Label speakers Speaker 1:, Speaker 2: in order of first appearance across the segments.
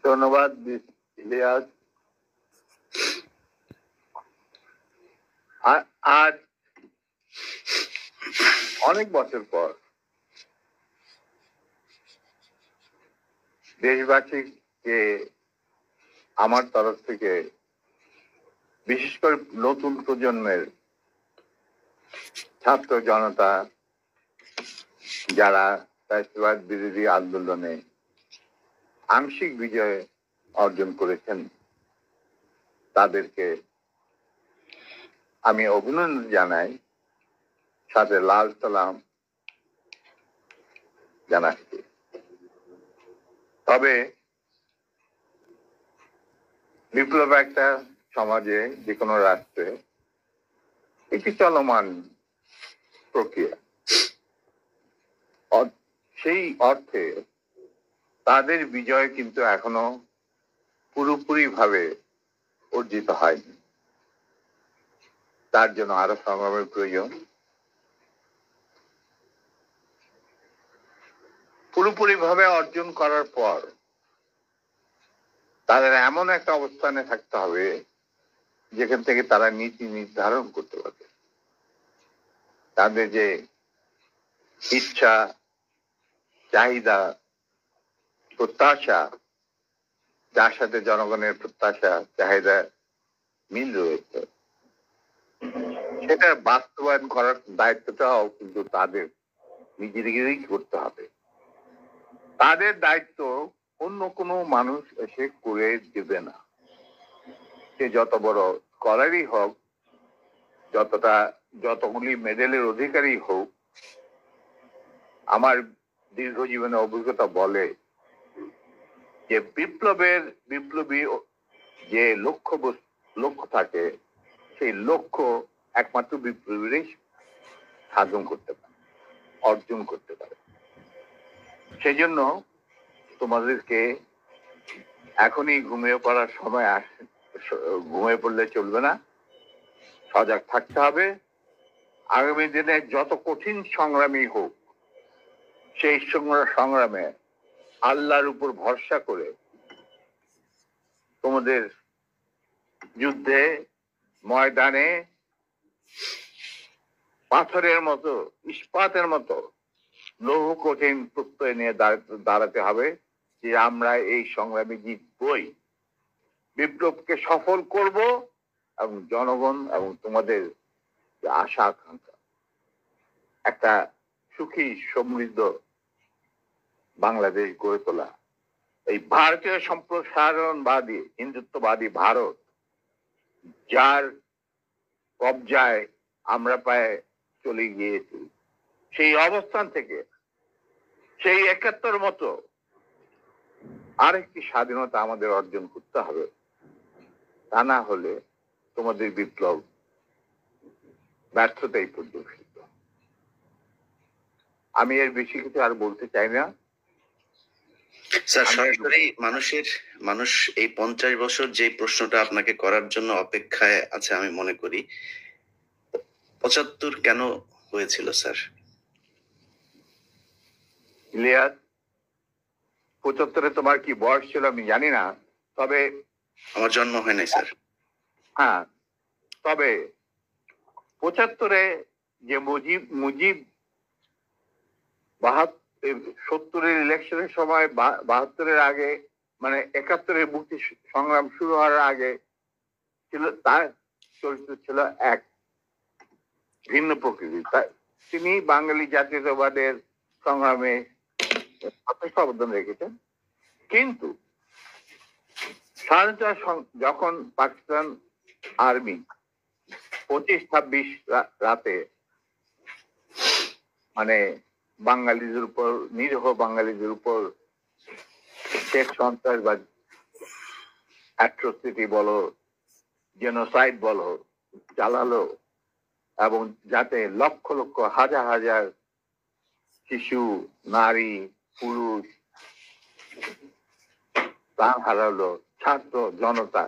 Speaker 1: ধন্যবাদ ইলিয়াস। আজ অনেক বছর পর দেশবাসীকে আমার তরফ থেকে, বিশেষ করে নতুন প্রজন্মের ছাত্র জনতা যারা ফ্যাসিবাদ বিরোধী আন্দোলনে আংশিক বিজয় অর্জন করেছেন, তাদেরকে আমি অভিনন্দন জানাই, সাথে লাল সালাম জানাচ্ছি। তবে বিপ্লব একটা সমাজে, যে কোনো রাষ্ট্রে একটি চলমান প্রক্রিয়া। সেই অর্থে তাদের বিজয় কিন্তু এখনো পুরোপুরি ভাবে অর্জিত হয়নি। তার জন্য আরো সংগ্রামের প্রয়োজন। পুরোপুরি ভাবে অর্জন করার পর তাদের এমন একটা অবস্থানে থাকতে হবে যেখান থেকে তারা নীতি নির্ধারণ করতে পারবে। তাদের যে ইচ্ছা, চাহিদা, প্রত্যাশা, যার সাথে জনগণের প্রত্যাশা চাহিদা মিল রয়েছে, সেটা বাস্তবায়ন করার দায়িত্বটাও কিন্তু তাদের নিজেদেরই করতে হবে। তাদের দায়িত্ব অন্য কোনো মানুষ এসে করে দেবে না। সে যত বড় স্কলারই হোক, যতগুলি মেডেলের অধিকারী হোক, আমার দীর্ঘ জীবনে অভিজ্ঞতা বলে যে বিপ্লবী যে লক্ষ্য থাকে, সেই লক্ষ্য একমাত্র বিপ্লবীরাই সাধন করতে পারে, অর্জন করতে পারে। সেজন্য তোমাদেরকে এখনই ঘুমিয়ে পড়ার সময় ঘুমিয়ে পড়লে চলবে না, সজাগ থাকতে হবে। আগামী দিনে যত কঠিন সংগ্রামী হোক, সেই সংগ্রামে আল্লাহর উপর ভরসা করে তোমাদের যুদ্ধে ময়দানে পাথরের মতো, ইস্পাতের মতো লৌহ কঠিন প্রত্যয় নিয়ে দাঁড়াতে হবে যে আমরা এই সংগ্রামে জিতবই, বিপ্লবকে সফল করব এবং জনগণ এবং তোমাদের আশা আকাঙ্ক্ষা একটা সুখী সমৃদ্ধ বাংলাদেশ গড়ে তোলা। এই ভারতীয় সম্প্রসারণবাদী হিন্দুত্ববাদী ভারত, যার কবজায় আমরা প্রায় চলে গিয়েছি, সেই অবস্থান থেকে সেই ৭১ মতো আরেকটি স্বাধীনতা আমাদের অর্জন করতে হবে। তা না হলে তোমাদের বিপ্লব ব্যর্থতাই প্রদর্শিত। আমি এর বেশি কিছু আর বলতে চাই না।
Speaker 2: স্যার, সরাসরি মানুষ এই 50 বছর যে প্রশ্নটা আপনাকে করার জন্য অপেক্ষায় আছে, আমি মনে করি 75 কেন হয়েছিল স্যার?
Speaker 1: ইলিয়াস, ৭৫-এ তোমার কি বয়স ছিল আমি জানি না, তবে
Speaker 2: আমার জন্ম হয় নাই স্যার।
Speaker 1: হ্যাঁ, তবে ৭৫-এ যে মুজিব ৭০-এর ইলেকশনের সময়, ৭২-এর আগে, মানে ৭১-এর মুক্তি সংগ্রাম শুরু হওয়ার আগে ছিল, তার চরিত্র ছিল এক ভিন্ন প্রকৃতি। তিনি বাঙালি জাতীয়তাবাদের সংগ্রামে যথেষ্ট অবদান রেখেছেন। কিন্তু স্বাধীনতা যখন পাকিস্তান আর্মি ২৫-২৬ রাতে মানে বাঙালিদের উপর, নিরীহ বাঙালিদের উপর শেখ সন্ত্রাসবাদ, অ্যাট্রোসিটি বলো, জেনোসাইড বলো, চালালো, এবং যাতে লক্ষ লক্ষ হাজার হাজার শিশু, নারী, পুরুষ প্রাণ হারালো, ছাত্র জনতা,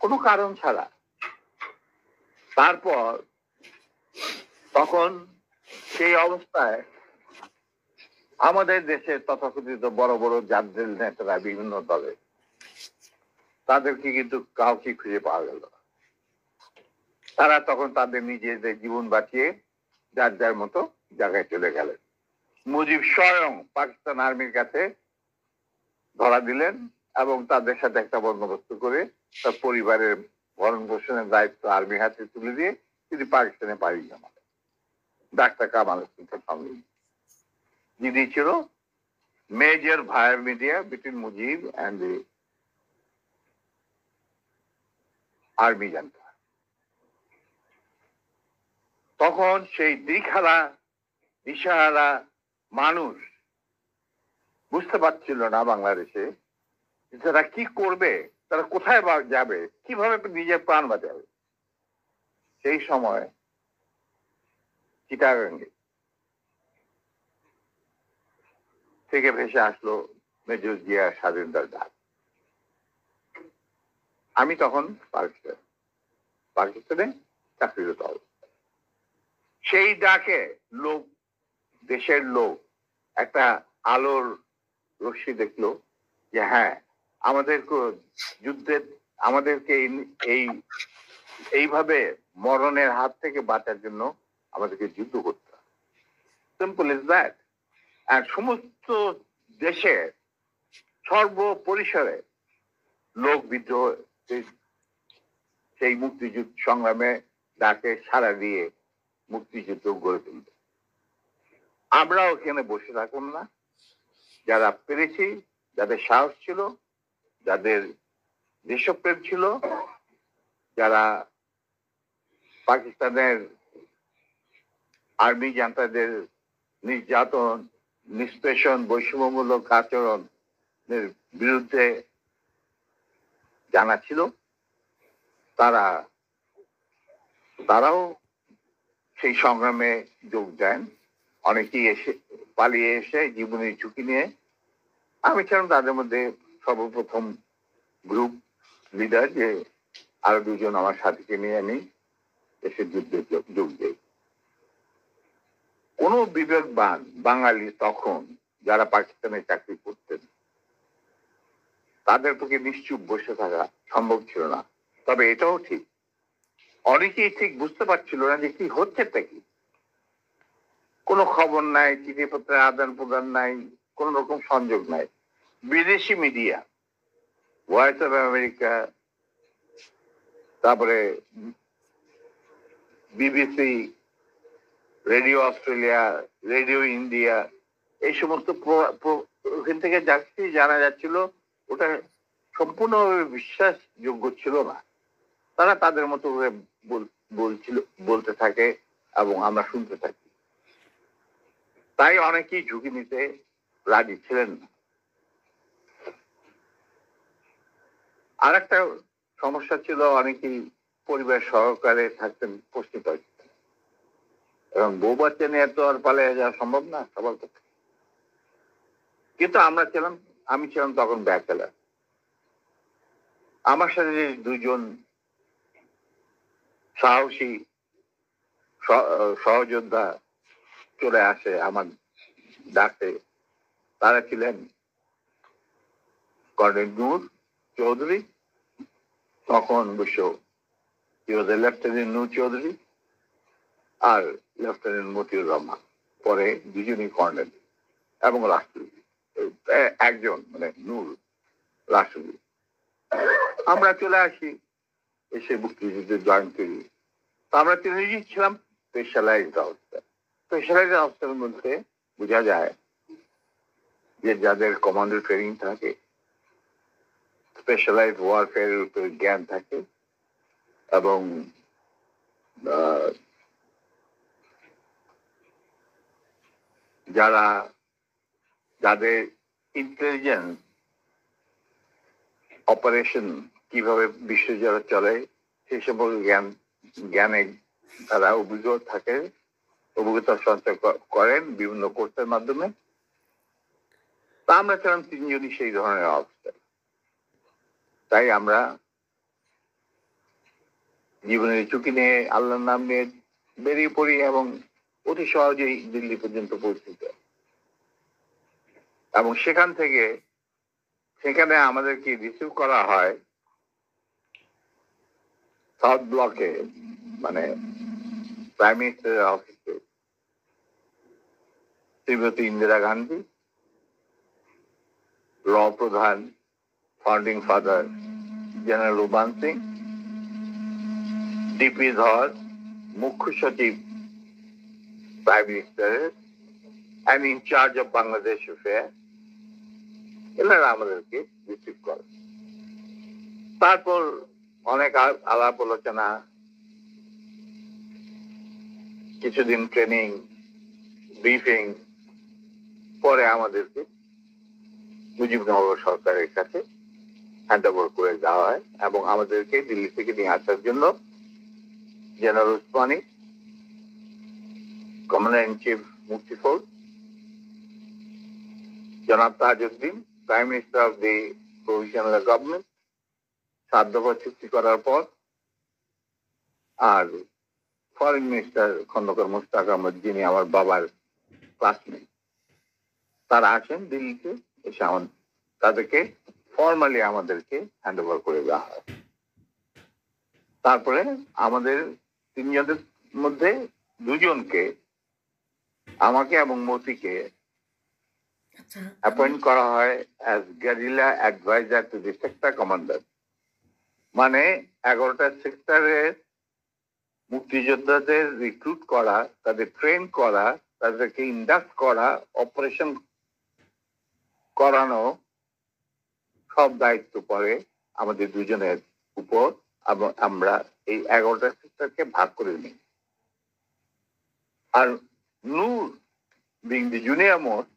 Speaker 1: কোনো কারণ ছাড়া। তারপর তখন সেই অবস্থায় আমাদের দেশে তথাকথিত বড় বড় জাতীয় নেতারা বিভিন্ন দলে, তাদেরকে কিন্তু কাউকে খুঁজে পাওয়া গেল না। তারা তখন তাদের নিজেদের জীবন বাঁচিয়ে যার যার মতো জায়গায় চলে গেলেন। মুজিব স্বয়ং পাকিস্তান আর্মির কাছে ধরা দিলেন এবং তাদের সাথে একটা বন্দোবস্ত করে তার পরিবারের ভরণ পোষণের দায়িত্ব আর্মির হাতে তুলে দিয়ে তিনি পাকিস্তানে পাড়ি জমালেন। ডাক্তার কামাল হোসেনের সঙ্গে, যিনি ছিল major via media between Mujib and the army junta. তখন সেই দিশাহারা মানুষ বুঝতে পারছিল না বাংলাদেশে তারা কি করবে, তারা কোথায় যাবে, কিভাবে নিজের প্রাণ বাঁচাবে। সেই সময় চিটাগাঙ্গে থেকে ভেসে আসলো মেজর জিয়া স্বাধীনতার ডাক। আমি তখন পাকিস্তানে চাকরিরত অবস্থা। সেই ডাকে লোক, দেশের লোক একটা আলোর রশ্মি দেখলো যে হ্যাঁ, আমাদেরকে যুদ্ধের, আমাদেরকে এইভাবে মরণের হাত থেকে বাঁচার জন্য আমাদেরকে যুদ্ধ করতে হবে। Simple is that. আর সমস্ত দেশে সর্বপরিসরে লোক বিদ্রোহ, সেই মুক্তিযুদ্ধ সংগ্রামে ডাকে সাড়া দিয়ে মুক্তিযুদ্ধ গড়ে তুলবে। আমরাও এখানে বসে থাকুন না। যারা পেরেছি, যাদের সাহস ছিল, যাদের দেশপ্রেম ছিল, যারা পাকিস্তানের আর্মি জান্তাদের নির্যাতন, নিষ্পেষণ, বৈষম্যমূলক আচরণের বিরুদ্ধে জানা ছিল, তারাও সেই সংগ্রামে যোগ দেন। অনেকেই পালিয়ে এসে জীবনের ঝুঁকি নিয়ে। আমি ছিলাম তাদের মধ্যে সর্বপ্রথম গ্রুপ লিডার, যে আরো দুজন আমার সাথীকে নিয়ে আমি এসে যুদ্ধে যোগ দিই। কোন বিবেকবান বাঙালি তখন যারা পাকিস্তানে চাকরি করতেন, তাদের পক্ষে নিশ্চুপ বসে থাকা সম্ভব ছিল না। তবে এটাও ঠিক, অনেকেই ঠিক বুঝতে পারছিল না যে কি হচ্ছেটা কি। কোনো খবর নাই, চিঠিপত্রের আদান প্রদান নাই, কোন রকম সংযোগ নাই। বিদেশি মিডিয়া, ভয়েস অফ আমেরিকা, তারপরে BBC, radio Australia, radio India, এই সমস্ত ওখান থেকে যাচ্ছি জানা যাচ্ছিল, ওটা সম্পূর্ণভাবে বিশ্বাসযোগ্য ছিল না। তারা তাদের মতো করে বলতে থাকে এবং আমরা শুনতে থাকি। তাই অনেকেই ঝুঁকি নিতে রাজি ছিলেন না। আর একটা সমস্যা ছিল, অনেকেই পরিবার সহকারে থাকতেন পশ্চিম পাকিস্তান, এবং বউ বাচ্চা নিয়ে তো আর পালিয়ে যাওয়া সম্ভব না সবার পক্ষে। কিন্তু আমি ছিলাম তখন ব্যাচেলার। আমার সাথে যে দুজন সাহসী সহযোদ্ধা চলে আসে আমার ডাকে, তারা ছিলেন কর্নেল নূর চৌধুরী, তখন অবশ্য লেফটেন্যান্ট নূর চৌধুরী, আর লেফটেন্যান্ট মতিউর রহমান, পরে দুজনই কর্নেল এবং রাষ্ট্রপতি, একজন মানে নূর রাষ্ট্রপতি। আমরা চলে আসি, এসে মুক্তিযুদ্ধে জয়েন করি। আমরা তিনজনই ছিলাম স্পেশালাইজড অবস্থা। স্পেশালাইজড অবস্থার মধ্যে বোঝা যায় যে যাদের কমান্ডো ট্রেনিং থাকে, স্পেশালাইজড ওয়ারফেয়ারের উপর জ্ঞান থাকে, এবং যাদের ইন্টেলিজেন্স অপারেশন কিভাবে বিশ্বজুড়ে চলে সেই সম্পর্কে জ্ঞানে তারা অভিজ্ঞতা সঞ্চয় করেন বিভিন্ন কোর্সের মাধ্যমে। তা আমরা ছিলাম তিনজনই সেই ধরনের অবস্থা। তাই আমরা জীবনের ঝুঁকি নিয়ে আল্লাহর নাম নিয়ে বেরিয়ে পড়ি এবং অতি সহজেই দিল্লি পর্যন্ত পৌঁছে যায়। এবং সেখানে আমাদেরকে রিসিভ করা হয় সাউথ ব্লকে, মানে প্রাইম মিনিস্টারের অফিসে শ্রীমতী ইন্দিরা গান্ধী, র প্রধান founding father general Ruban Singh, DP Dhar, মুখ্য সচিব প্রাইম মিনিস্টারের and incharge of Bangladesh affair, এনারা আমাদেরকে রিসিভ করে। তারপর অনেক আলাপ আলোচনা, কিছুদিন ট্রেনিং, ব্রিফিং, পরে আমাদেরকে মুজিবনগর সরকারের কাছে হ্যান্ড ওভার করে দেওয়া হয় এবং আমাদেরকে দিল্লি থেকে নিয়ে আসার জন্য general Osmani, commander in chief Mukti Fauj, জনাব Tajuddin, prime minister of the provisional government, 7 দফা চুক্তি করার পর, আর ফরেন মিনিস্টার খন্দকার মুশতাক আহমদ, যিনি আমার বাবার ক্লাসমেট, তারা আসেন দিল্লিতে, এসে তাদেরকে ফর্মালি আমাদেরকে হ্যান্ড ওভার করে দেওয়া হয়। তারপরে আমাদের 3 জনের মধ্যে 2 জনকে, আমাকে এবং মতিকে, অ্যাপয়েন্ট করা হয় as guerrilla adviser to the sector commander. মানে 11টা সেক্টরের মুক্তিযোদ্ধাদের রিক্রুট করা, তাদের ট্রেন করা, তাদেরকে ইন্ডাক্ট করা, অপারেশন করানো, সব দায়িত্ব পড়ে আমাদের 2 জনের উপর এবং আমরা এই 11টা সেক্টরকে ভাগ করে নিই। আর Noor being the junior most,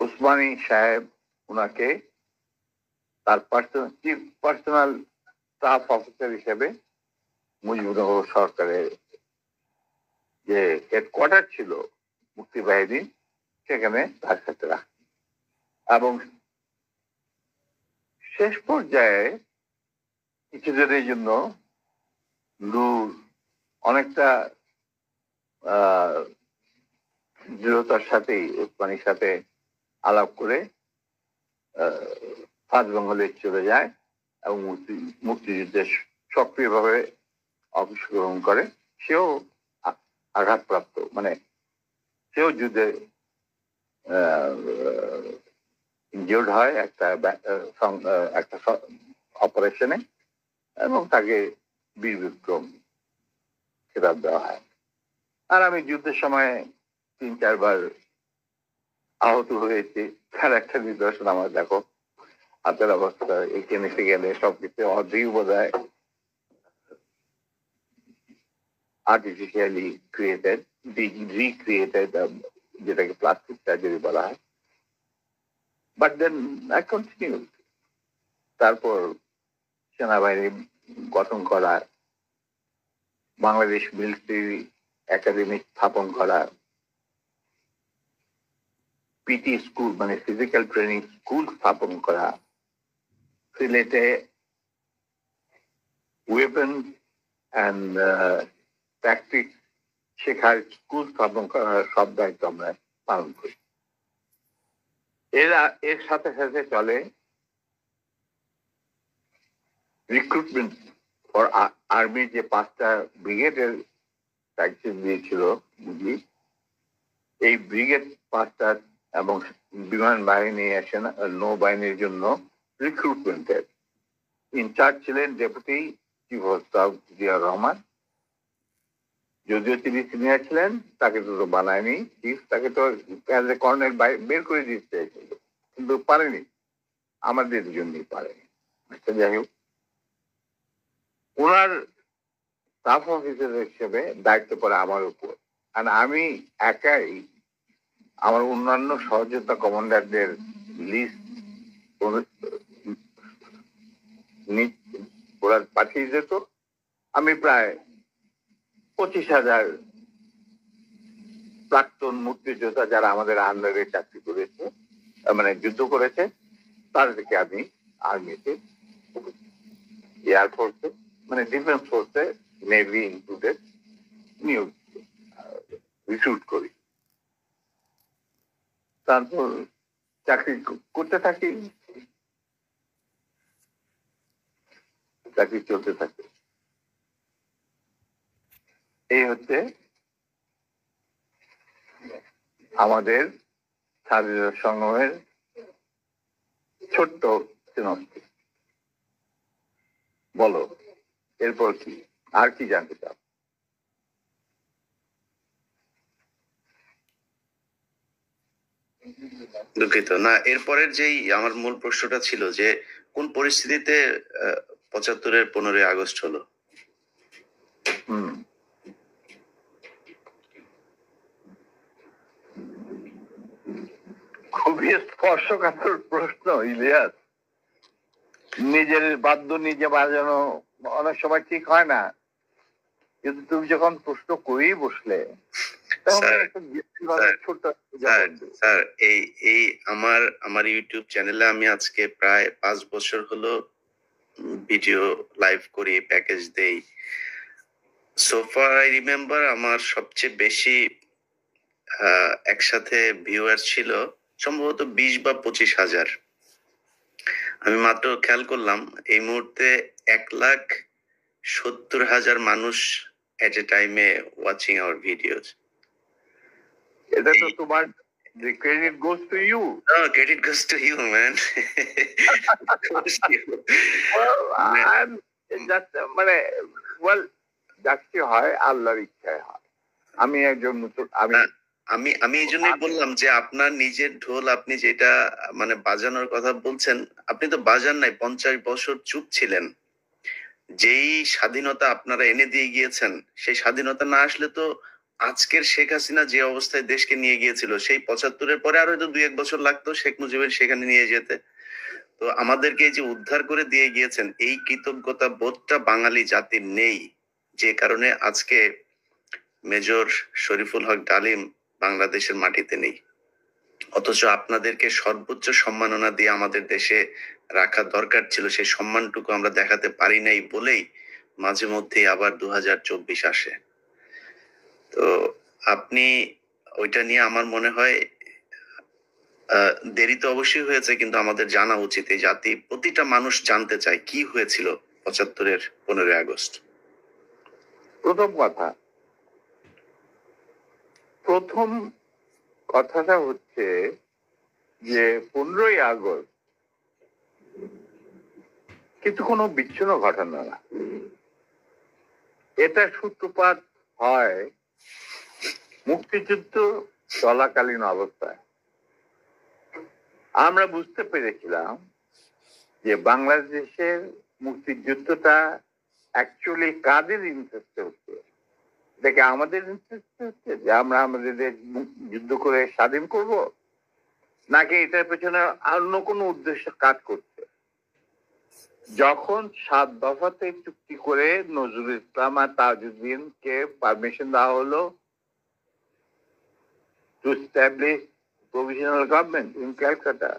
Speaker 1: Osmani সাহেব ওনাকে তার পার্সোনাল স্টাফ অফিসার হিসেবে মুজিবনগর সরকারের যে হেডকোয়ার্টার ছিল মুক্তিবাহিনী, সেখানে তার সাথে রাখে। এবং শেষ পর্যায়ে কিছুদিনের জন্য নূর অনেকটা দৃঢ়তার সাথেই উসমানীর সাথে আলাপ করে সাত বেঙ্গলে চলে যায় এবং মুক্তিযুদ্ধে সক্রিয়ভাবে অংশগ্রহণ করে। সেও আঘাতপ্রাপ্ত, মানে সেও যুদ্ধে ইনজিওর্ড হয় একটা অপারেশনে, এবং তাকে বীর বিক্রম খেতাব দেওয়া হয়। আর আমি যুদ্ধের সময় 3-4 বার আহত হয়েছি, তার একটা নিদর্শন আমার দেখো, হাতের অবস্থা এখানে গেলে সবকিছু অর্ধেক বোধ হয় আর্টিফিশিয়ালি ক্রিয়েটেড, রিক্রিয়েটেড, যেটাকে প্লাস্টিক সার্জারি বলা হয়। But then I continue. তারপর সেনাবাহিনী গঠন করা, বাংলাদেশ মিলিটারি একাডেমি স্থাপন করা, পিটি স্কুল মানে ফিজিক্যাল ট্রেনিং স্কুল স্থাপন করা, সিলেটে ওয়েপন অ্যান্ড ট্যাকটিক শেখার স্কুল স্থাপন করার সব দায়িত্ব আমরা পালন করি। এর সাথে সাথে চলে রিক্রুটমেন্ট ফর আর্মির যে 5টা ব্রিগেডের দায়িত্ব দিয়েছিল বুঝলি, এই ব্রিগেড 5টা এবং বিমান বাহিনী, নৌবাহিনীর জন্য রিক্রুটমেন্টের ইনচার্জ ছিলেন deputy chief of staff Ziaur Rahman. যদিও তিনি সিনিয়র ছিলেন, তাকে তো বানায়নি চিফ, তাকে তো অ্যাজ এ কর্নেল বের করে দিতে চাইছিল, কিন্তু পারেনি, আমাদের জন্যই পারেনি। যাই হোক, ওনার স্টাফ অফিসার হিসেবে দায়িত্ব পড়ে আমার উপর। আর আমি একাই আমার অন্যান্য সহযোদ্ধা কমান্ডারদের লিস্ট ওরা পাঠিয়ে যেত। আমি প্রায় 25,000 প্রাক্তন মুক্তিযোদ্ধা যারা আমাদের আন্ডারে চাকরি করেছে, মানে যুদ্ধ করেছে, তাদেরকে আমি আর্মিতে, এয়ারফোর্সে, মানে ডিফেন্স ফোর্সে, নেভি ইনক্লুডেড, নিয়োগ রিক্রুট করি। তারপর চাকরি করতে থাকি, চাকরি চলতে থাকে। এই হচ্ছে আমাদের শারীরিক সংগ্রামের ছোট্ট সিনপসিস। বলো এরপর কি, আর কি জানতে চাও?
Speaker 2: দুঃখিত না, এরপরের যেই আমার মূল প্রশ্নটা ছিল যে কোন পরিস্থিতিতে 75-এর 15ই আগস্ট হলো?
Speaker 1: হুম, খুবই স্পর্শকাতর প্রশ্ন ইলিয়াস। নিজের বাদ্য নিজে বাজানো অনেক সময় ঠিক হয় না, কিন্তু তুমি যখন প্রশ্ন করেই বসলে তখন
Speaker 2: স্যার,
Speaker 1: একটা ছোট্ট
Speaker 2: স্যার এই এই আমার আমার ইউটিউব চ্যানেলে আমি আজকে প্রায় 5 বছর হলো ভিডিও লাইভ করি, প্যাকেজ দেই। সোফার আই রিমেম্বার আমার সবচেয়ে বেশি একসাথে ভিউয়ার ছিল সম্ভবত 20 বা 25 হাজার। আমি মাত্র খেয়াল করলাম এই মুহূর্তে 1,70,000 মানুষ এট এ টাইমে ওয়াচিং আওয়ার ভিডিওস।
Speaker 1: এটা তো তোমার, the credit goes to you.
Speaker 2: No, credit goes to you, man. Goes to you.
Speaker 1: Well, I'm just মানে well যাচ্ছি হয় আল্লাহর ইচ্ছায় হয়। আমি একজন নতুন,
Speaker 2: আমি আমি এই জন্যই বললাম যে আপনার নিজের ঢোল আপনি যেটা মানে বাজানোর কথা বলছেন, আপনি তো বাজান নাই, 50 বছর চুপ ছিলেন। যেই স্বাধীনতা আপনারা এনে দিয়ে গিয়েছেন, সেই স্বাধীনতা না আসলে তো আজকের শেখ হাসিনা যে অবস্থায় দেশকে নিয়ে গিয়েছিল, সেই 75-এর পরে আরো হয়তো 2-1 বছর লাগতো শেখ মুজিবের সেখানে নিয়ে যেতে। তো আমাদেরকে এই যে উদ্ধার করে দিয়ে গিয়েছেন, এই কৃতজ্ঞতা বোধটা বাঙালি জাতির নেই, যে কারণে আজকে মেজর শরীফুল হক ডালিম বাংলাদেশের মাটিতে নেই। অথচ আপনাদেরকে সর্বোচ্চ সম্মাননা দিয়ে আমাদের দেশে রাখা দরকার ছিল, সেই সম্মানটুকু আমরা দেখাতে পারি নাই বলেই মাঝে মধ্যেই আবার 2024 আসে। তো আপনি ওইটা নিয়ে আমার মনে হয় দেরি তো অবশ্যই হয়েছে, কিন্তু আমাদের জানা উচিত। এই জাতি প্রতিটা মানুষ জানতে চায় কি হয়েছিল 75-এর 15ই আগস্ট।
Speaker 1: প্রথম কথাটা হচ্ছে যে 15ই আগস্ট কিন্তু কোনো বিচ্ছিন্ন ঘটনা না। এটা সূত্রপাত হয় মুক্তিযুদ্ধ চলাকালীন অবস্থায়। আমরা বুঝতে পেরেছিলাম যে বাংলাদেশের মুক্তিযুদ্ধটা অ্যাকচুয়ালি কাদের ইন্টারেস্টে হচ্ছে। দেখে আমাদের ইন্টারেস্টে হচ্ছে যে আমরা আমাদের দেশ যুদ্ধ করে স্বাধীন করব, নাকি এটার পেছনে অন্য কোনো উদ্দেশ্য কাজ করছে। যখন 7 দফাতে চুক্তি করে নজরুল ইসলাম আর তাজউদ্দিনকে পারমিশন দেওয়া হলো to establish provisional government in Calcutta,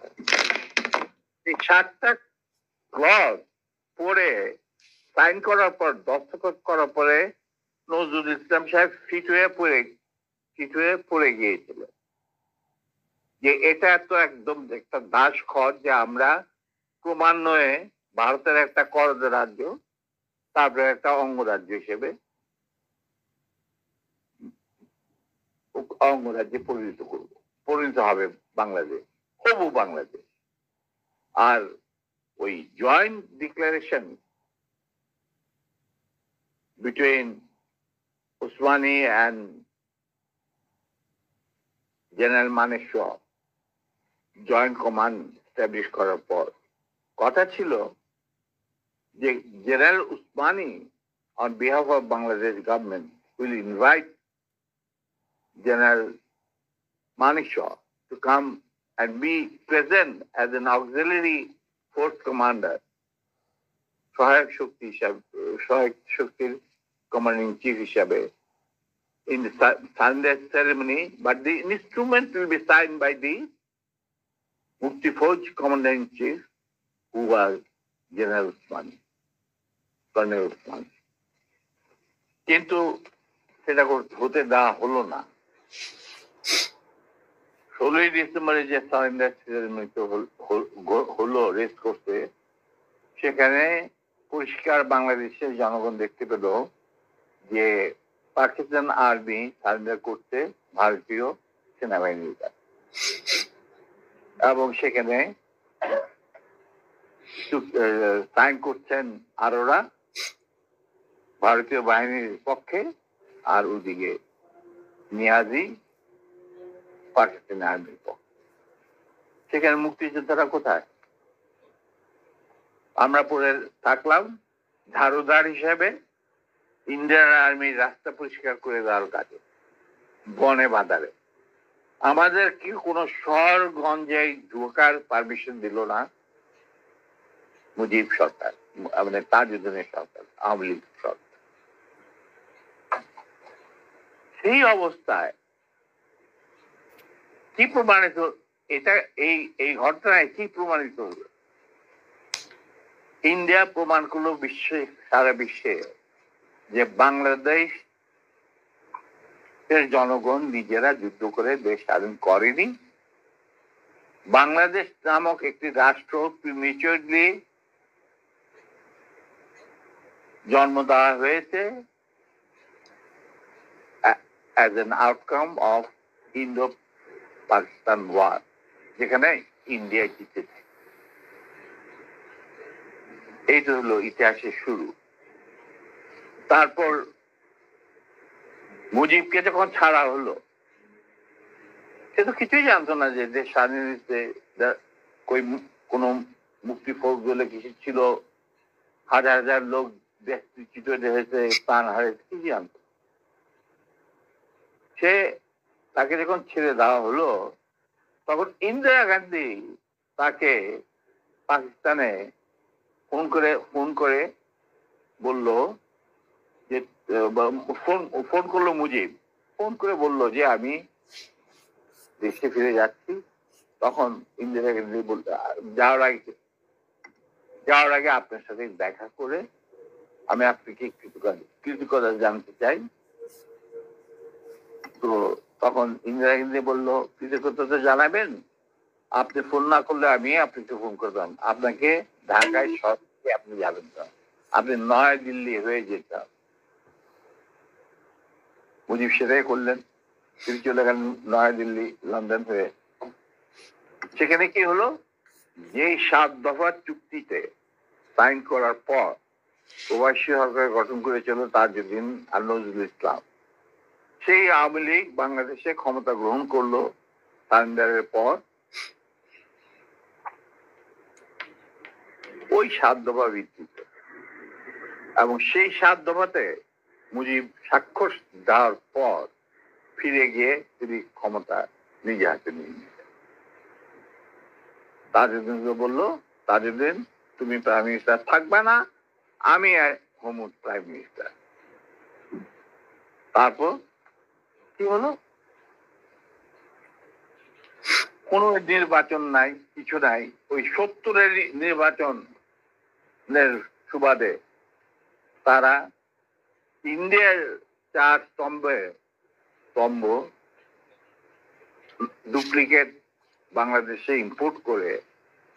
Speaker 1: এই 7টা ক্লজ পড়ে সাইন করার পর, দস্তখত করার পরে নজরুল ইসলাম সাহেব ফিট হয়ে পড়ে গিয়েছিল যে এটা তো একদম একটা দাস খত যে আমরা ক্রমান্বয়ে ভারতের একটা করদ রাজ্য, তারপরে একটা অঙ্গরাজ্য হিসেবে অঙ্গরাজ্যে পরিণত হবে বাংলাদেশ, হবু বাংলাদেশ। আর ওই joint declaration between Usmani and general Manekshaw joint command establish করার পর কথা ছিল যে general Usmani on behalf of Bangladesh government will invite General Manekshaw to come and be present as an auxiliary force commander, সহায়ক শক্তির কমান্ডিং চিফ হিসাবে in the Sunday ceremony, but the instrument will be signed by the Mukti Fauj commander-in-chief, who was General Usmani, Colonel Usmani. কিন্তু সেটা হতে দেওয়া হলো না। 16 ডিসেম্বরে যে সারেন্ডার সেরেমনি হলো রেস করতে, সেখানে পরিষ্কার বাংলাদেশের জনগণ দেখতে পেল যে পাকিস্তান আর্মি সারেন্ডার করতে ভারতীয় সেনাবাহিনীর কাছে, এবং সেখানে সাইন করছেন আরোরা ভারতীয় বাহিনীর পক্ষে, আর ওদিকে নিয়াজি পাকিস্তানি আর্মির পক্ষে। সেখানে মুক্তিযোদ্ধারা কোথায়? আমরা পরে থাকলাম ঝাড়ুদার হিসেবে ইন্ডিয়ান আর্মির রাস্তা পরিষ্কার করে দেওয়ার কাজে, বনে বাজারে। আমাদের কি কোনো শহরগঞ্জে ঢোকার পারমিশন দিল না মুজিব সরকার, মানে তাজউদ্দিনের সরকার, আওয়ামী লীগ সরকার। সেই অবস্থায় কি প্রমাণিত, এটা এই ঘটনায় কি প্রমাণিত হলো? ইন্ডিয়া প্রমাণ করলো সারা বিশ্বে যে বাংলাদেশ জনগণ নিজেরা যুদ্ধ করে দেশ স্বাধীন করেনি। বাংলাদেশ নামক একটি রাষ্ট্র প্রিমেচুরলি জন্ম দেওয়া হয়েছে as an outcome of Indo-Pakistan war, যেখানে ইন্ডিয়া জিতেছে। এইটা হলো ইতিহাসের শুরু। তারপর মুজিবকে যখন ছাড়া হলো, সে তো কিছুই জানতো না যে দেশ স্বাধীন হয়েছে, কোন মুক্তি ফৌজ বলে কিছু ছিল, হাজার হাজার লোক দেশচ্যুত হয়েছে, প্রাণ হারিয়েছে, কি জানতো? সে তাকে যখন ছেড়ে দেওয়া হলো, তখন ইন্দিরা গান্ধী তাকে পাকিস্তানে ফোন করে বলল যে, ফোন করলো মুজিব, ফোন করে বলল যে আমি দেশে ফিরে যাচ্ছি। তখন ইন্দিরা গান্ধী বলল, যাওয়ার আগে আপনার সাথে দেখা করে আমি আপনাকে কৃতজ্ঞতা জানতে চাই। তো তখন ইন্দিরা গান্ধী বললো, কৃতজ্ঞতা জানাবেন, আপনি ফোন না করলে আমি আপনাকে ফোন করতাম, আপনাকে ঢাকায় সরকারে আপনি যাবেন না, আপনি নয়াদিল্লি হয়ে যেতাম। মুজিব সেটাই করলেন, তিনি চলে গেলেন নয়াদিল্লি, লন্ডন হয়ে। সেখানে কি হলো, যে 7 দফা চুক্তিতে সাইন করার পর প্রবাসী সরকার গঠন করেছিল তাজউদ্দিন আর নজরুল ইসলাম, সেই আওয়ামী লীগ বাংলাদেশে ক্ষমতা গ্রহণ করলো সারেন্ডারের পর। ওই 7 দফা ভিত্তিতে, এবং সেই 7 দফাতে মুজিব স্বাক্ষর দেওয়ার পর ফিরে গিয়ে তিনি ক্ষমতা নিজে হাতে নিয়ে নিলেন। তাজউদ্দিনকে বললো, তাজউদ্দিন তুমি প্রাইম মিনিস্টার থাকবে না, আমি হোম প্রাইম মিনিস্টার। তারপর কি হলো, কোন নির্বাচন নাই, কিছু নাই। ওই 70-এর নির্বাচনের সুবাদে তারা ইন্ডিয়ার 4 স্তম্ভ ডুপ্লিকেট বাংলাদেশে ইম্পোর্ট করে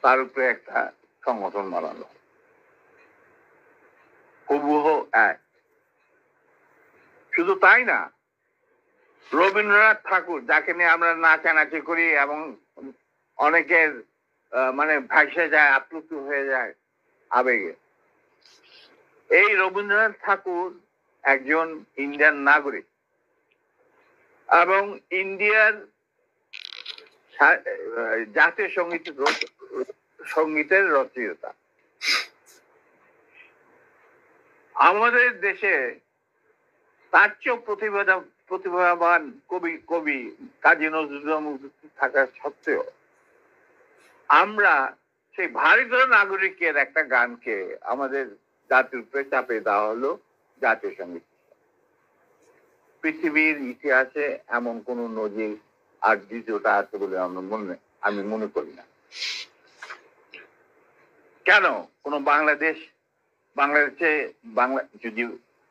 Speaker 1: তার উপরে একটা সংগঠন বানানো, হুবহু এক। শুধু তাই না, রবীন্দ্রনাথ ঠাকুর, যাকে নিয়ে আমরা নাচানাচি করি এবং অনেকের মানে ভাসে যায়, আপ্লুত হয়ে যায় আবেগে, এই রবীন্দ্রনাথ ঠাকুর একজন ইন্ডিয়ান নাগরিক এবং ইন্ডিয়ার জাতীয় সঙ্গীতের রচয়িতা। আমাদের দেশে তার চেয়েও প্রতিভাবান কবি কাজী নজরুল থাকা সত্ত্বেও আমরা সেই ভারতীয় নাগরিকের একটা গানকে আমাদের জাতির উপরে চাপে দেওয়া হলো জাতীয় সঙ্গীত। পৃথিবীর ইতিহাসে এমন কোন নজির আর দ্বিতীয়টা আছে বলে আমি মনে করি না। কেন কোন বাংলাদেশে যদি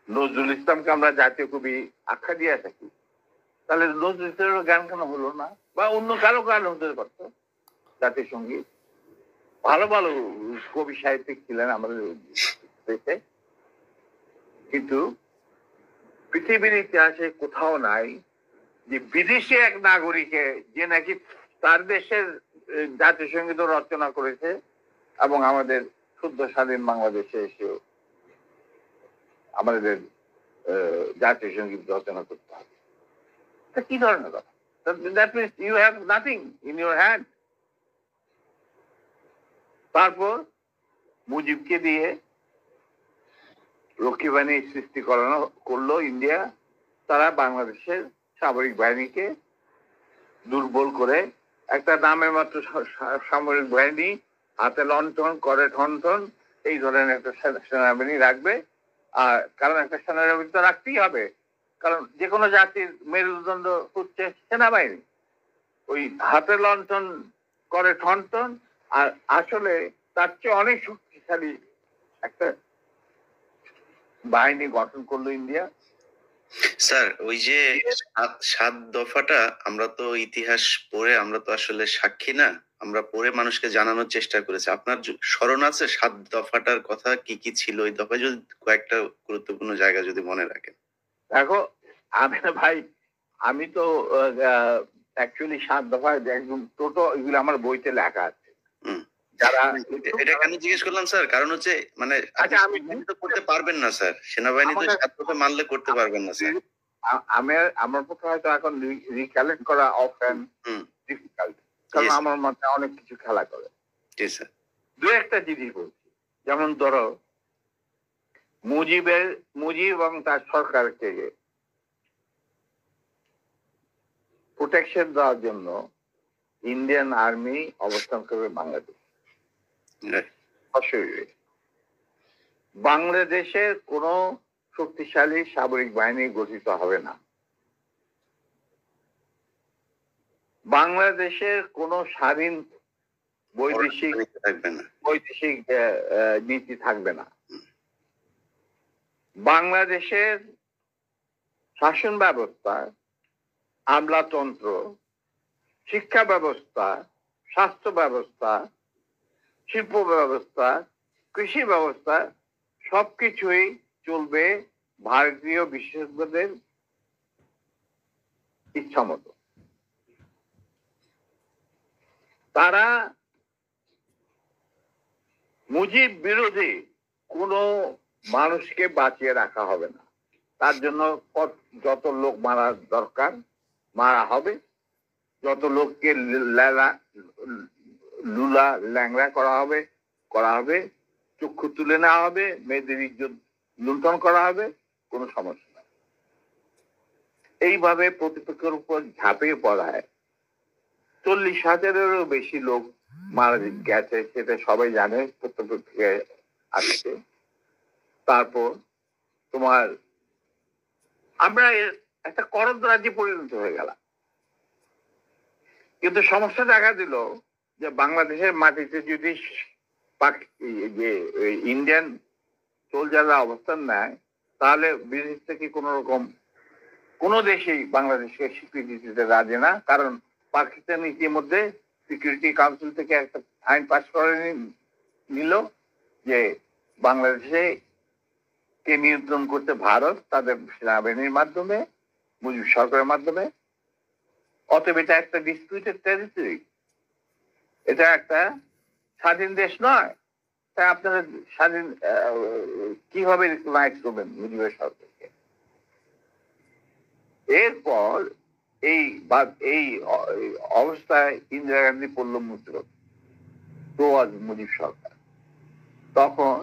Speaker 1: নজরুল ইসলামকে আমরা জাতীয় কবি আখ্যা দিয়ে থাকি, তাহলে নজরুল ইসলামের গান কেন হলো না? বা অন্য কারো গান হতে পারতো জাতীয় সঙ্গীত। ভালো ভালো কবি সাহিত্যিক ছিলেন আমাদের দেশে, কিন্তু পৃথিবীর ইতিহাসে কোথাও নাই যে বিদেশি এক নাগরিকে যে নাকি তার দেশের জাতীয় সঙ্গীত রচনা করেছে এবং আমাদের শুদ্ধ স্বাধীন বাংলাদেশে এসে আমাদের জাতীয় সঙ্গীত রচনা করতে হবে। কি ধরনের কথা? That means you have nothing in your hand. তারপর মুজিবকে দিয়ে রক্ষী বাহিনী সৃষ্টি করানো করলো ইন্ডিয়া। তারা বাংলাদেশের সামরিক বাহিনীকে দুর্বল করে একটা নামের মাত্র সামরিক বাহিনী, হাতে লণ্ঠন করে ঠনঠন, এই ধরনের একটা সেনাবাহিনী রাখবে। আর কারণ একটা সেনাবাহিনী তো রাখতেই হবে, কারণ যে কোনো জাতির মেরুদণ্ড হচ্ছে সেনাবাহিনী। ওই হাতে লণ্ঠন করে ঠনঠন, আর আসলে তার চেয়ে অনেক শক্তিশালী একটা বাহিনী গঠন করলো ইন্ডিয়া।
Speaker 2: স্যার ওই যে 7 দফাটা আমরা তো ইতিহাস পড়ে, আমরা তো আসলে সাক্ষী না, আমরা পড়ে মানুষকে জানানোর চেষ্টা করেছি। আপনার স্মরণ আছে 7 দফাটার কথা কি কি ছিল? ওই দফায় যদি কয়েকটা গুরুত্বপূর্ণ জায়গা যদি মনে রাখেন।
Speaker 1: দেখো আমি ভাই, আমি তো অ্যাকচুয়ালি 7 দফায় একদম টোটো এগুলো আমার বইতে লেখা আছে। যারা
Speaker 2: এটা কেন জিজ্ঞেস করলাম স্যার, কারণ হচ্ছে মানে
Speaker 1: আচ্ছা আমি
Speaker 2: তো করতে পারবেন না স্যার, সেনাবাহিনী তো 7 দফা মানলে করতে পারবেন না স্যার।
Speaker 1: আমার পক্ষে হয়তো এখন রিকালেক্ট করা অফেন ডিফিকাল্ট, কারণ আমার মাথায় অনেক কিছু খেলা করে।
Speaker 2: জি স্যার।
Speaker 1: দু একটা জিনিস বলছি, যেমন ধরো মুজিব এবং তার সরকারকে প্রোটেকশন দেওয়ার জন্য ইন্ডিয়ান আর্মি অবস্থান করবে বাংলাদেশ। বাংলাদেশের কোন শক্তিশালী সামরিক বাহিনী গঠিত হবে না। বাংলাদেশের কোন স্বাধীন বৈদেশিক নীতি থাকবে না। বাংলাদেশের শাসন ব্যবস্থা, আমলাতন্ত্র, শিক্ষা ব্যবস্থা, স্বাস্থ্য ব্যবস্থা, শিল্প ব্যবস্থা, কৃষি ব্যবস্থা সবকিছুই চলবে ভারতীয় বিশেষজ্ঞদের ইচ্ছা মতো। তারা মুজিব বিরোধী কোনো মানুষকে বাঁচিয়ে রাখা হবে না। তার জন্য যত লোক মারা দরকার মারা হবে, যত লোককে লুলা ল্যাংড়া করা হবে, চক্ষু তুলে নেওয়া হবে, মেয়েদের ইজ্জত লুণ্ঠন করা হবে, কোনো সমস্যা নেই। এইভাবে প্রতিপক্ষের উপর ঝাঁপিয়ে পড়ায় 40,000-এরও বেশি লোক মারা গেছে, সেটা সবাই জানে, প্রত্যেক আসছে। তারপর তোমার আমরা একটা করদ রাজ্যে পরিণত হয়ে গেলাম। কিন্তু সমস্যা দেখা দিল যে বাংলাদেশের মাটিতে যদি ইন্ডিয়ান সোলজাররা অবস্থান নেয়, তাহলে বিদেশ থেকে কোন রকম কোন দেশেই বাংলাদেশকে স্বীকৃতি দিতে রাজি না। কারণ পাকিস্তান ইতিমধ্যে সিকিউরিটি কাউন্সিল থেকে একটা আইন পাস করে নিল যে বাংলাদেশে কে নিয়ন্ত্রণ করতে ভারত, তাদের সেনাবাহিনীর মাধ্যমে, মুজিব সরকারের মাধ্যমে। অতএব এটা একটা ডিসপিউটেড টেরিটরি, এটা একটা স্বাধীন দেশ নয়। তাই আপনারা স্বাধীন কিভাবে রিকগনাইজ করবেন মুজিবের সরকারকে? এরপর এই অবস্থায় ইন্দিরা গান্ধী পড়ল মুসরত, তো আজ মুজিব সরকার। তখন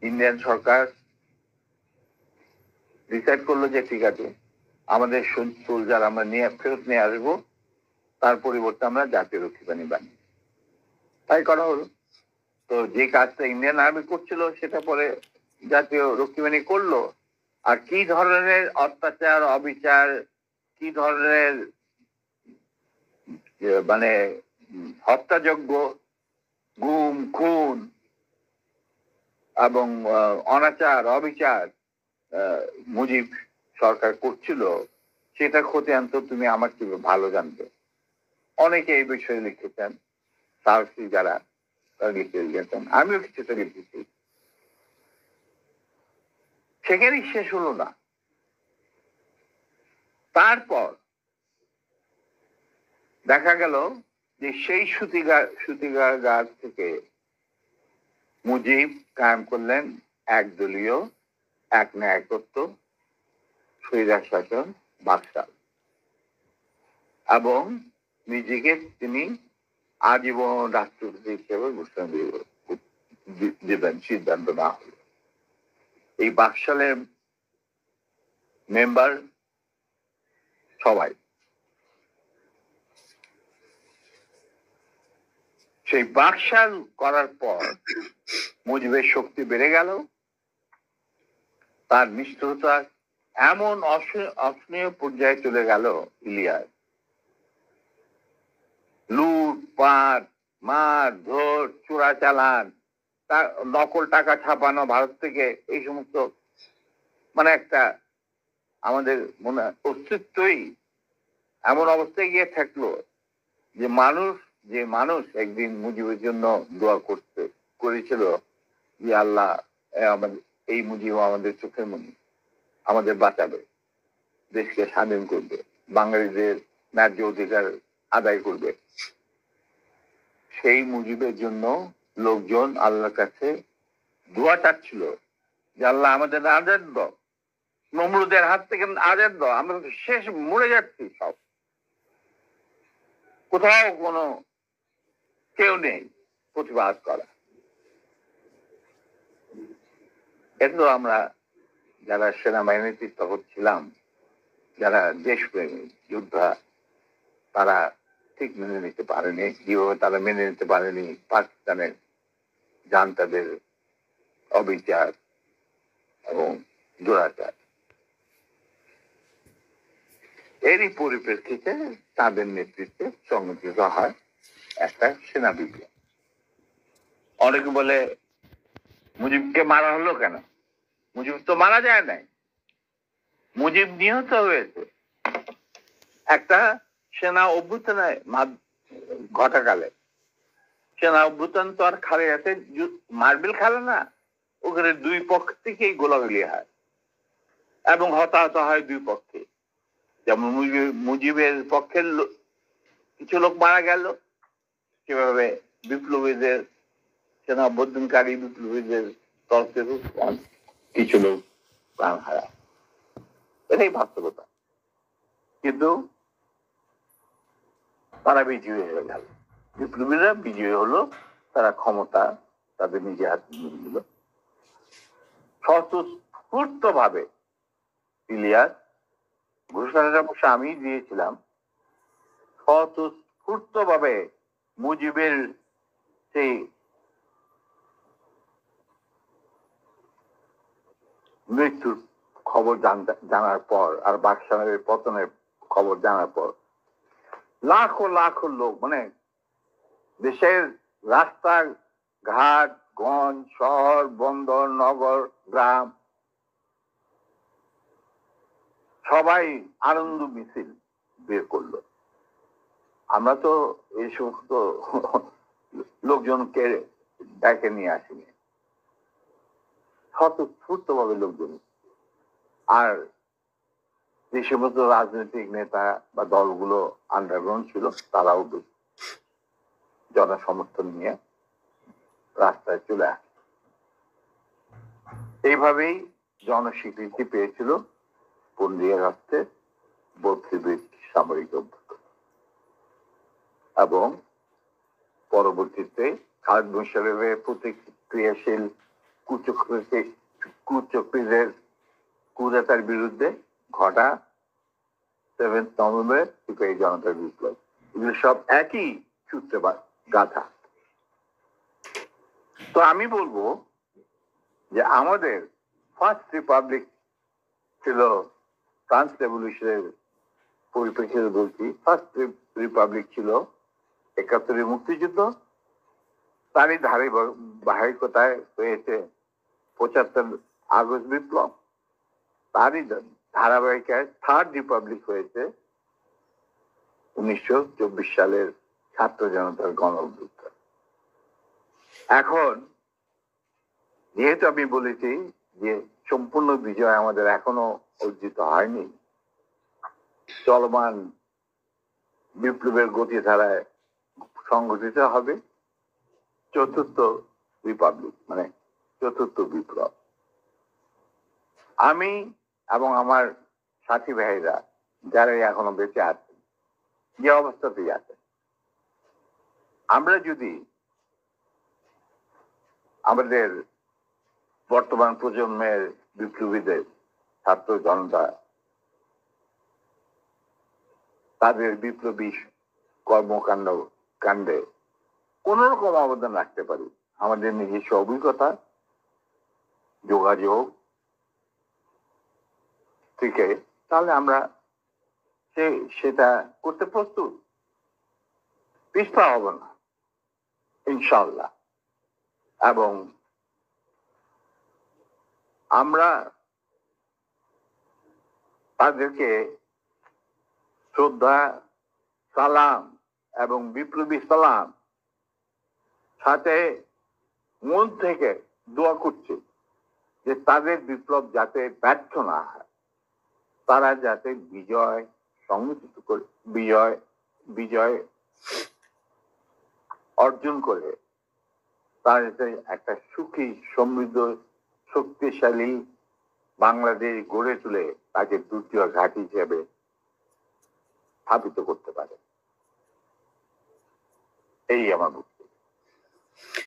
Speaker 1: ইন্ডিয়ান সরকার ডিসাইড করলো যে ঠিক আছে, আমাদের সোলজার আমরা ফেরত নিয়ে আসবো, তার পরিবর্তে আমরা জাতীয় রক্ষী বাহিনী বানিয়ে, তাই করা হলো। তো যে কাজটা ইন্ডিয়ান আর্মি করছিল সেটা পরে জাতীয় রক্ষী বাহিনী করলো। আর কি ধরনের অত্যাচার, অবিচার, কি ধরনের মানে হত্যাযজ্ঞ, গুম খুন এবং অনাচার অবিচার মুজিব সরকার করছিল, সেটা খতিয়ান তো তুমি আমার থেকে ভালো জানবে। অনেকে এই বিষয়ে লিখেছেন, সাহসী যারা তারা লিখে গেছেন, আমিও কিছুটা লিখেছি। সেখানেই শেষ হলো না। তারপর দেখা গেল যে সেই সুতিগার থেকে মুজিব কায়েম করলেন একদলীয় এক ন্যায়তত্ত্ব, স্বৈরাচার শাসন, বাকশাল, এবং নিজেকে তিনি আজীবন রাষ্ট্রপতি হিসেবে ঘোষণা দেবেন সিদ্ধান্ত না হলো। এই বাকশালের মেম্বার সবাই, সেই বাকশাল করার পর মুজিবের শক্তি বেড়ে গেল, তার নিষ্ঠুরতা এমন অসহনীয় পর্যায়ে চলে গেল। ইলিয়াস লুটপাট, মার ধর, চোরাচালান, তার নকল টাকা ছাপানো ভারত থেকে, এই সমস্ত মানে একটা আমাদের মনে অস্তিত্বই এমন অবস্থায় গিয়ে থাকলো যে মানুষ একদিন মুজিবের জন্য দোয়া করেছিল যে আল্লাহ আমাদের এই মুজিব আমাদের চোখের মনি, আমাদের বাঁচাবে, দেশকে স্বাধীন করবে, বাঙালিদের ন্যায্য অধিকার আদায় করবে। সেই মুজিবের জন্য লোকজন আল্লাহর কাছে দোয়া চাচ্ছিল যে আল্লাহ আমাদের আজাদ দাও, নমরুদের হাত থেকে আজাদ দাও, আমরা শেষ মরে যাচ্ছি, সব কোথাও কোনো কেউ নেই প্রতিবাদ করা। এতো আমরা যারা সেনাবাহিনীতে তখন ছিলাম, যারা দেশপ্রেমী যোদ্ধা, তারা ঠিক মেনে নিতে পারেনি। কিভাবে তারা মেনে নিতে পারেনি পাকিস্তানের জান্তাদের অবিচার এবং দুরাচার। এরই পরিপ্রেক্ষিতে তাদের নেতৃত্বে সংগঠিত হয় একটা সেনা বিপ্লব। অনেকে বলে মুজিবকে মারা হলো কেন? মুজিব তো মারা যায় নাই, মুজিব নিহত হয়েছে একটা সেনা অভ্যুত্থানের ঘটাকালে। সেনা অভ্যুত্থান তো আর খালে আছে, মার্বেল খেলে না, ওখানে দুই পক্ষ থেকেই গোলাগুলি হয় এবং হতাহত হয় দুই পক্ষে। যেমন মুজিবের পক্ষের কিছু লোক মারা গেল, সেভাবে বিপ্লবীদের, সেনা অভ্যুত্থানকারী বিপ্লবীদের তরফ থেকে কিছু লোক প্রাণ হারায়। এটাই বাস্তবতা। কিন্তু তারা বিজয়ী হয়ে গেল, বিপ্লবীরা বিজয়ী হলো, তারা ক্ষমতা তাদের নিজে হাতে নিয়ে নিল। স্বতঃস্ফূর্ত ভাবে ইলিয়াস ঘোষণাটা অবশ্য আমি দিয়েছিলাম, স্বতঃস্ফূর্ত ভাবে মুজিবের সেই মৃত্যুর খবর জানার পর আর বাকশালের পতনের খবর জানার পর লাখো লাখো লোক, মানে দেশের রাস্তা ঘাট, গঞ্জ, শহর, বন্দর, নগর, গ্রাম, সবাই আনন্দ মিছিল বের করলো। আমরা তো এই সমস্ত লোকজনকে ডেকে নিয়ে আসিনি, স্বতঃস্ফূর্ত ভাবে লোকজন। আর যে সমস্ত রাজনৈতিক নেতা বা দলগুলো আন্ডারগ্রাউন্ড ছিল, তারাও জনসমর্থন নিয়ে রাস্তায় চলে আসে। এইভাবেই জনস্বীকৃতি পেয়েছিল 15 আগস্টের 32 সামরিক অভ্যুত্থান। এবং পরবর্তীতে খালেদ মোশাররফের প্রতিক্রিয়াশীল কুচক্রীদের কুদাতার বিরুদ্ধে ঘটা 7 নভেম্বর সিপাহী জনতার বিপ্লব, এগুলো সব একই সূত্রে গাথা। তো আমি বলবো যে আমাদের ফার্স্ট রিপাবলিক ছিল ফ্রান্স রেভলিউশনের পরিপ্রেক্ষিতে বলছি, ফার্স্ট রিপাবলিক ছিল 71 মুক্তিযুদ্ধ, তারই ধারাবাহিকতায় হয়েছে 75 আগস্ট বিপ্লব, তারই ধারাবাহিকের থার্ড রিপাবলিক হয়েছে 1924 সালের ছাত্র জনতার গণ অভ্যুত্থান। এখন যেহেতু আমি বলেছি যে সম্পূর্ণ বিজয় আমাদের এখনো অর্জিত হয়নি, চলমান বিপ্লবের গতিধারায় সংগঠিত হবে চতুর্থ রিপাবলিক, মানে চতুর্থ বিপ্লব। আমি এবং আমার সাথী ভাইরা যারা এখনো বেঁচে আছেন, যে অবস্থাতেই আছে, আমরা যদি আমাদের বর্তমান প্রজন্মের বিপ্লবীদের, ছাত্র জনতা, তাদের বিপ্লবী কর্মকাণ্ড কাণ্ডে কোন রকম অবদান রাখতে পারি, আমাদের নিজস্ব অভিজ্ঞতা, যোগাযোগ থেকে, তাহলে আমরা সেটা করতে প্রস্তুত, পিছপা হব না ইনশাল্লাহ। এবং আমরা তাদেরকে শ্রদ্ধা, সালাম এবং বিপ্লবী সালাম সাথে মন থেকে দোয়া করছি যে তাদের বিপ্লব যাতে ব্যর্থ না হয়, তারা যাতে বিজয় সংগঠিত করে, বিজয় অর্জন করে, তারা যাতে একটা সুখী, সমৃদ্ধ, শক্তিশালী বাংলাদেশ গড়ে তুলে তাকে দ্বিতীয় ঘাঁটি হিসেবে স্থাপিত করতে পারে। এই আমার বক্তব্য।